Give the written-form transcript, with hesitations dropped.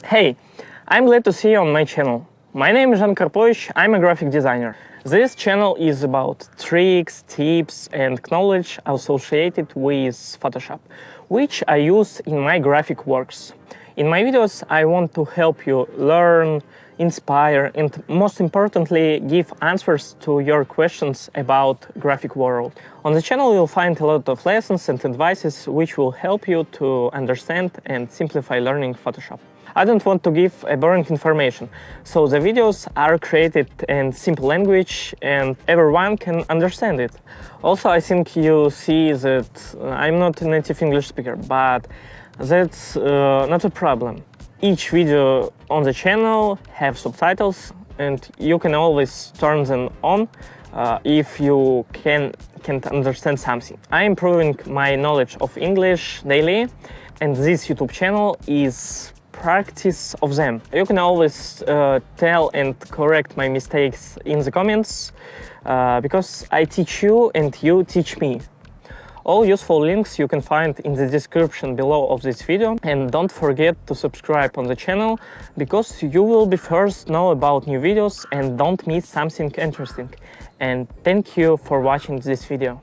Hey, I'm glad to see you on my channel. My name is Zhan Karpovich, I'm a graphic designer. This channel is about tricks, tips and knowledge associated with Photoshop, which I use in my graphic works. In my videos, I want to help you learn, inspire and most importantly, give answers to your questions about graphic world. On the channel you'll find a lot of lessons and advices which will help you to understand and simplify learning Photoshop. I don't want to give a boring information, so the videos are created in simple language and everyone can understand it. Also, I think you see that I'm not a native English speaker, but that's not a problem. Each video on the channel have subtitles and you can always turn them on if you can't understand something. I'm improving my knowledge of English daily and this YouTube channel is practice of them. You can always tell and correct my mistakes in the comments because I teach you and you teach me. All useful links you can find in the description below of this video, and don't forget to subscribe on the channel because you will be first know about new videos and don't miss something interesting. And thank you for watching this video.